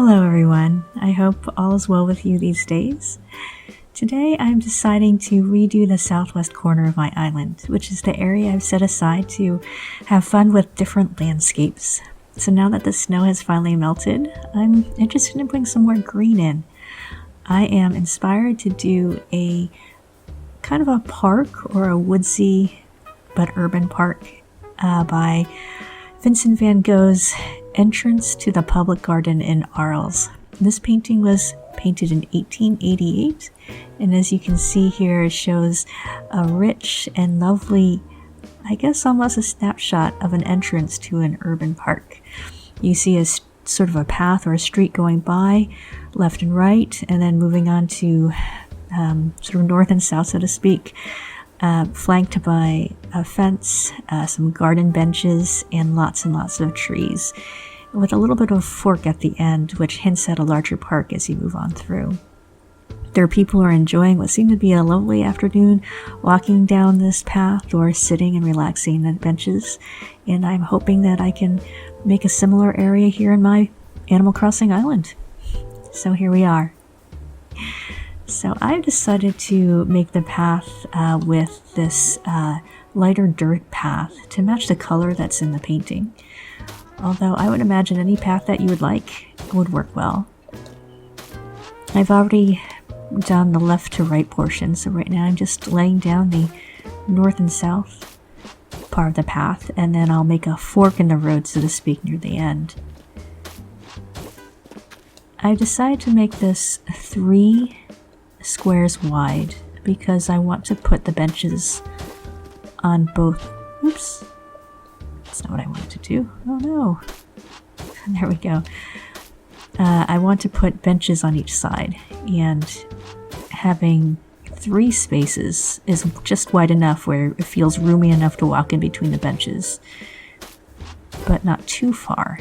Hello everyone, I hope all is well with you these days. Today I'm deciding to redo the southwest corner of my island, which is the area I've set aside to have fun with different landscapes. So now that the snow has finally melted, I'm interested in putting some more green in. I am inspired to do a kind of a park or a woodsy but urban park by Vincent van Gogh's Entrance to the Public Garden in Arles. This painting was painted in 1888, and as you can see here, it shows a rich and lovely, I guess almost a snapshot of an entrance to an urban park. You see a sort of a path or a street going by, left and right, and then moving on to sort of north and south, so to speak, flanked by a fence, some garden benches, and lots of trees, with a little bit of a fork at the end, which hints at a larger park as you move on through. There are people who are enjoying what seemed to be a lovely afternoon, walking down this path or sitting and relaxing on benches, and I'm hoping that I can make a similar area here in my Animal Crossing island. So here we are. So I've decided to make the path with this lighter dirt path to match the color that's in the painting. Although I would imagine any path that you would like would work well. I've already done the left to right portion, so right now I'm just laying down the north and south part of the path, and then I'll make a fork in the road, so to speak, near the end. I decided to make this 3 squares wide because I want to put the benches on both. Oops. That's not what I wanted to do. Oh no. There we go. I want to put benches on each side, and having 3 spaces is just wide enough where it feels roomy enough to walk in between the benches, but not too far.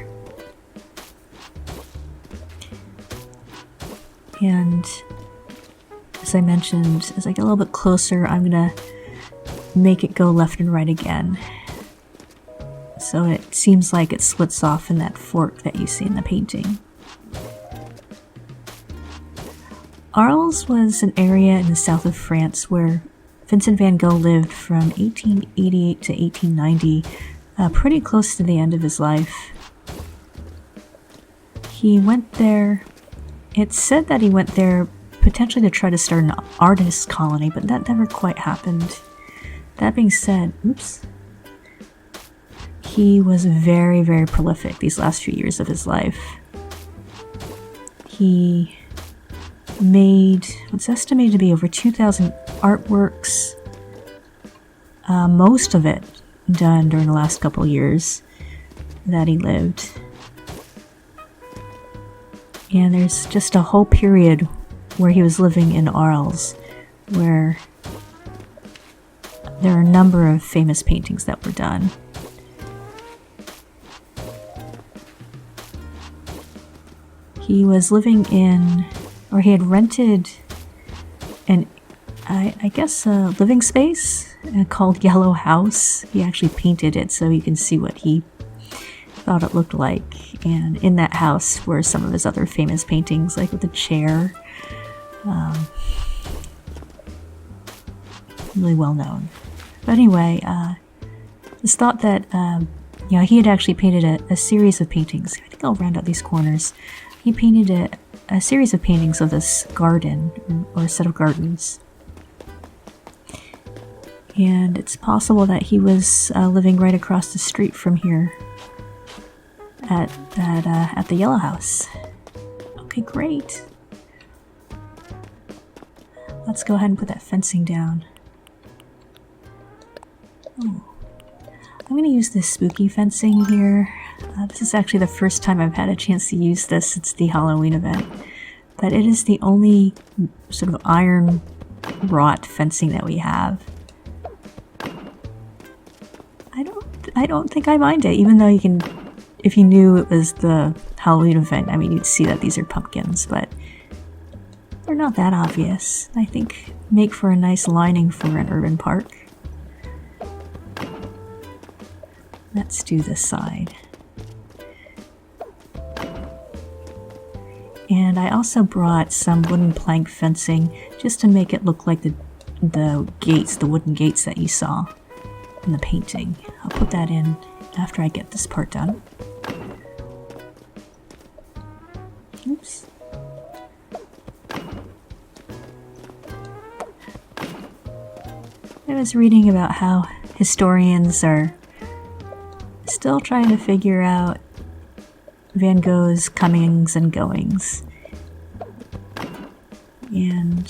And as I mentioned, as I get a little bit closer, I'm going to make it go left and right again. So it seems like it splits off in that fork that you see in the painting. Arles was an area in the south of France where Vincent van Gogh lived from 1888 to 1890, pretty close to the end of his life. He went there, it's said that he went there potentially to try to start an artist colony, but that never quite happened. That being said, he was very, very prolific these last few years of his life. He made what's estimated to be over 2,000 artworks, most of it done during the last couple years that he lived. And there's just a whole period where he was living in Arles, where there are a number of famous paintings that were done. He was living in, or he had rented a living space called Yellow House. He actually painted it so you can see what he thought it looked like. And in that house were some of his other famous paintings, like with the chair. Really well known. But anyway, it's thought that he had actually painted a series of paintings. I think I'll round out these corners. He painted a series of paintings of this garden, or a set of gardens. And it's possible that he was living right across the street from here at the Yellow House. Okay, great. Let's go ahead and put that fencing down. Oh. I'm going to use this spooky fencing here. This is actually the first time I've had a chance to use this since the Halloween event. But it is the only sort of iron wrought fencing that we have. I don't think I mind it, even though you can, if you knew it was the Halloween event, I mean, you'd see that these are pumpkins, but they're not that obvious. I think make for a nice lining for an urban park. Let's do this side. And I also brought some wooden plank fencing just to make it look like the gates, the wooden gates that you saw in the painting. I'll put that in after I get this part done. Oops. I was reading about how historians are still trying to figure out Van Gogh's comings and goings. And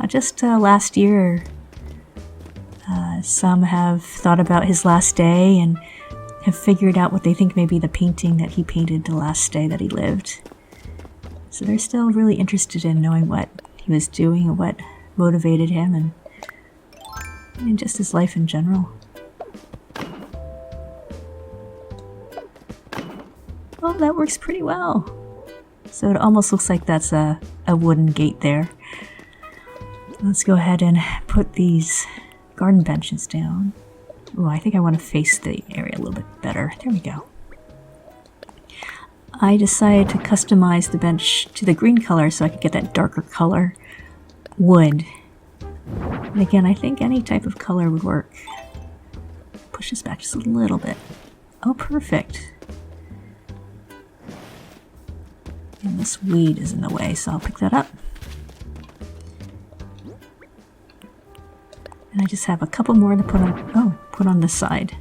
just last year, some have thought about his last day and have figured out what they think may be the painting that he painted the last day that he lived. So they're still really interested in knowing what he was doing and what motivated him and just his life in general. Oh, that works pretty well. So it almost looks like that's a wooden gate there. Let's go ahead and put these garden benches down. Oh, I think I want to face the area a little bit better. There we go. I decided to customize the bench to the green color so I could get that darker color wood. And again, I think any type of color would work. Push this back just a little bit. Oh, perfect. And this weed is in the way, so I'll pick that up. And I just have a couple more to put on this side.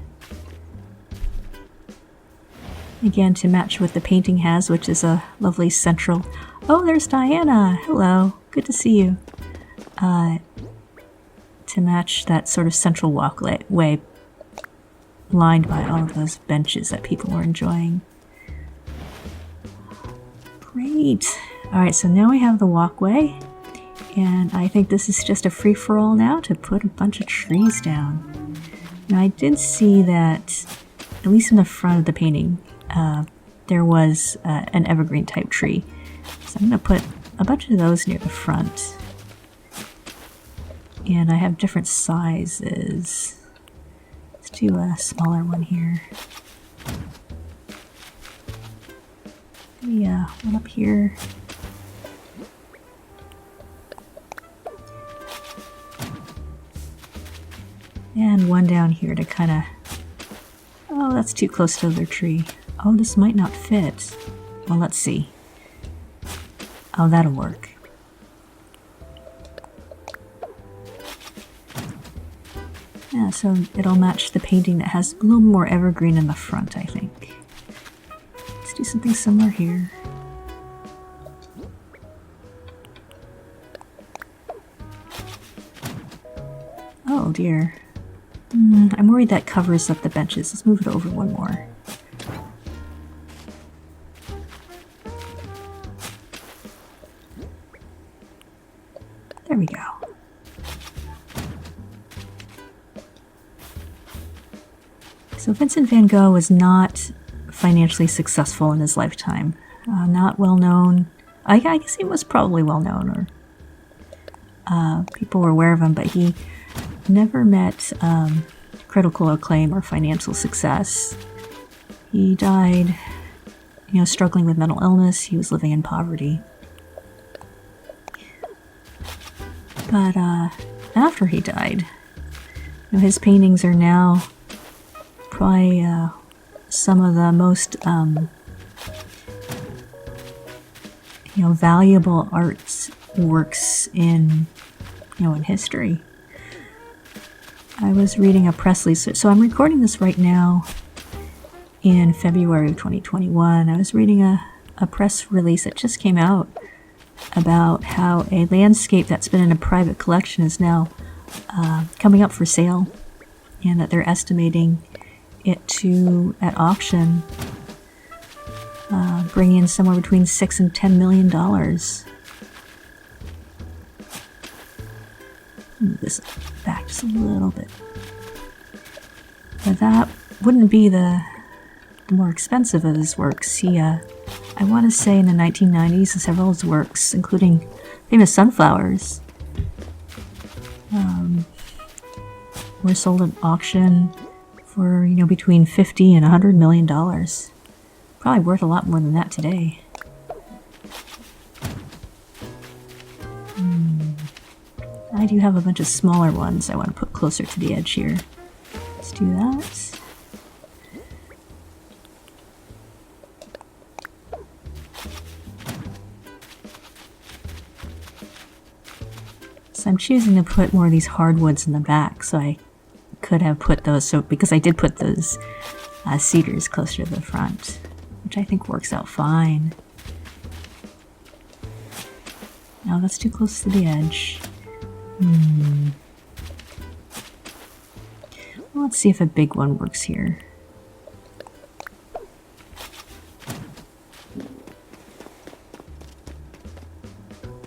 Again, to match what the painting has, which is a lovely central... Oh, there's Diana! Hello, good to see you. To match that sort of central walkway lined by all of those benches that people were enjoying. Great! Alright, so now we have the walkway, and I think this is just a free-for-all now to put a bunch of trees down. Now I did see that, at least in the front of the painting, there was an evergreen type tree. So I'm going to put a bunch of those near the front. And I have different sizes. Let's do a smaller one here. Maybe one up here. And one down here to kind of... Oh, that's too close to their tree. Oh, this might not fit. Well, let's see. Oh, that'll work. Yeah, so it'll match the painting that has a little more evergreen in the front, I think. Let's do something similar here. Oh dear. I'm worried that covers up the benches. Let's move it over one more. There we go. So Vincent van Gogh was not financially successful in his lifetime. Not well known. I guess he was probably well known, or people were aware of him, but he never met critical acclaim or financial success. He died, struggling with mental illness. He was living in poverty. But after he died, his paintings are now probably some of the most valuable art works in history. I was reading a press release, so I'm recording this right now in February of 2021. I was reading a press release that just came out about how a landscape that's been in a private collection is now coming up for sale, and that they're estimating it to, at auction, bring in somewhere between $6 and $10 million. Move this back just a little bit. But that wouldn't be the more expensive of his works. He, I want to say in the 1990s, several of his works, including famous sunflowers, were sold at auction for, between $50 and $100 million. Probably worth a lot more than that today. I do have a bunch of smaller ones I want to put closer to the edge here. Let's do that. So I'm choosing to put more of these hardwoods in the back, so I could have put those, so because I did put those cedars closer to the front, which I think works out fine. Now that's too close to the edge. Well, let's see if a big one works here.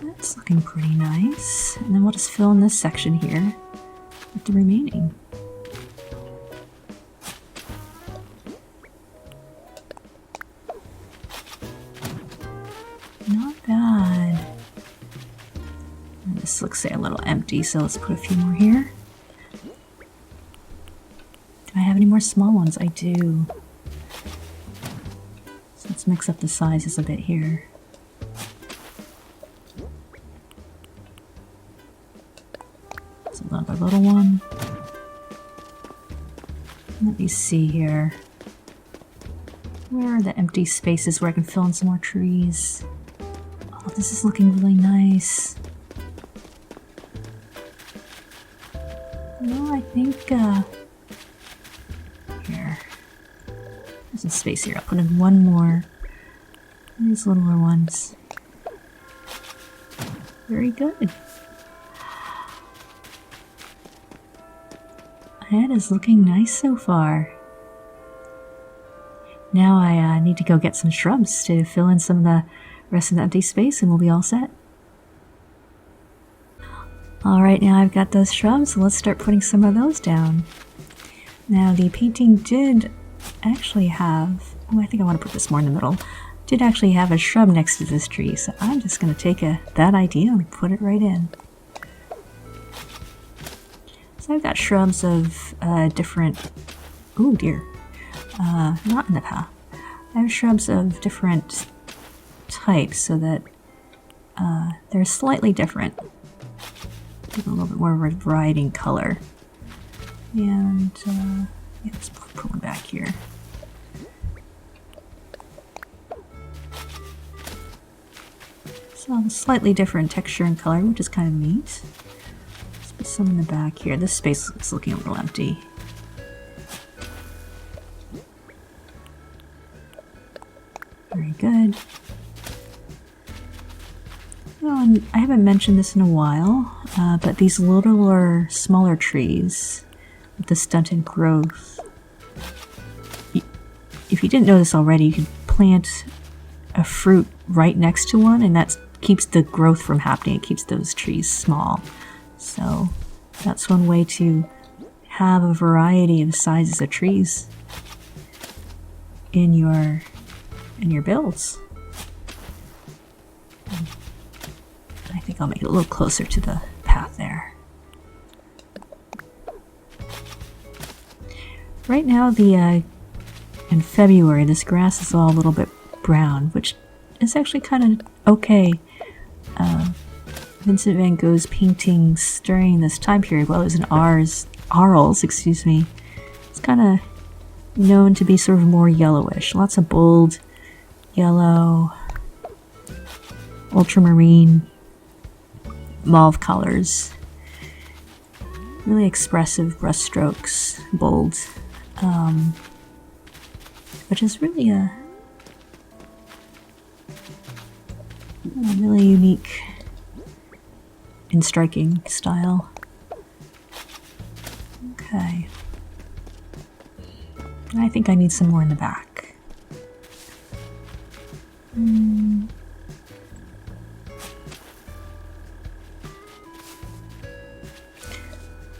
That's looking pretty nice. And then we'll just fill in this section here with the remaining. Not bad. And this looks a little empty, so let's put a few more here. Do I have any more small ones? I do. So let's mix up the sizes a bit here. It's another little one. Let me see here. Where are the empty spaces where I can fill in some more trees? Oh, this is looking really nice. No, I think, here. There's some space here. I'll put in one more. These littler ones. Very good. That is looking nice so far. Now I need to go get some shrubs to fill in some of the rest of the empty space and we'll be all set. Alright, now I've got those shrubs, so let's start putting some of those down. Now the painting did actually have, oh, I think I want to put this more in the middle, did actually have a shrub next to this tree, so I'm just going to take that idea and put it right in. So I've got shrubs of different, oh dear, not in the path. I have shrubs of different types so that they're slightly different. Give a little bit more variety in color. And yeah, let's put one back here. So slightly different texture and color, which is kind of neat. Let's put some in the back here. This space is looking a little empty. Very good. Oh, and I haven't mentioned this in a while, but these littler, smaller trees with the stunted growth, if you didn't know this already, you could plant a fruit right next to one, and that keeps the growth from happening. It keeps those trees small. So that's one way to have a variety of sizes of trees in your builds. I think I'll make it a little closer to the path there. Right now, in February, this grass is all a little bit brown, which is actually kind of okay. Vincent van Gogh's paintings during this time period, well, it was in Arles, excuse me, it's kind of known to be sort of more yellowish. Lots of bold yellow, ultramarine, mauve colors, really expressive brush strokes, bold, which is really a really unique and striking style. Okay, I think I need some more in the back.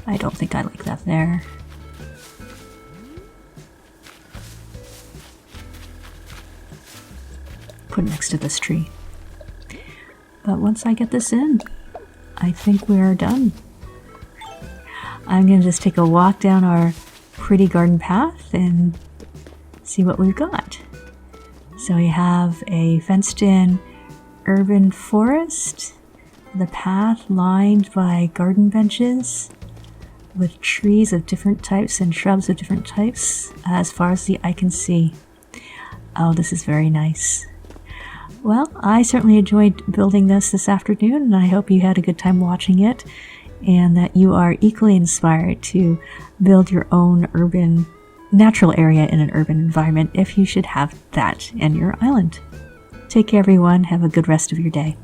I don't think I like that there. Put it next to this tree. But once I get this in, I think we are done. I'm going to just take a walk down our pretty garden path and see what we've got. So we have a fenced-in urban forest The path lined by garden benches with trees of different types and shrubs of different types as far as the eye can see. Oh, this is very nice. Well, I certainly enjoyed building this afternoon, and I hope you had a good time watching it, and that you are equally inspired to build your own urban, natural area in an urban environment if you should have that in your island. Take care, everyone. Have a good rest of your day.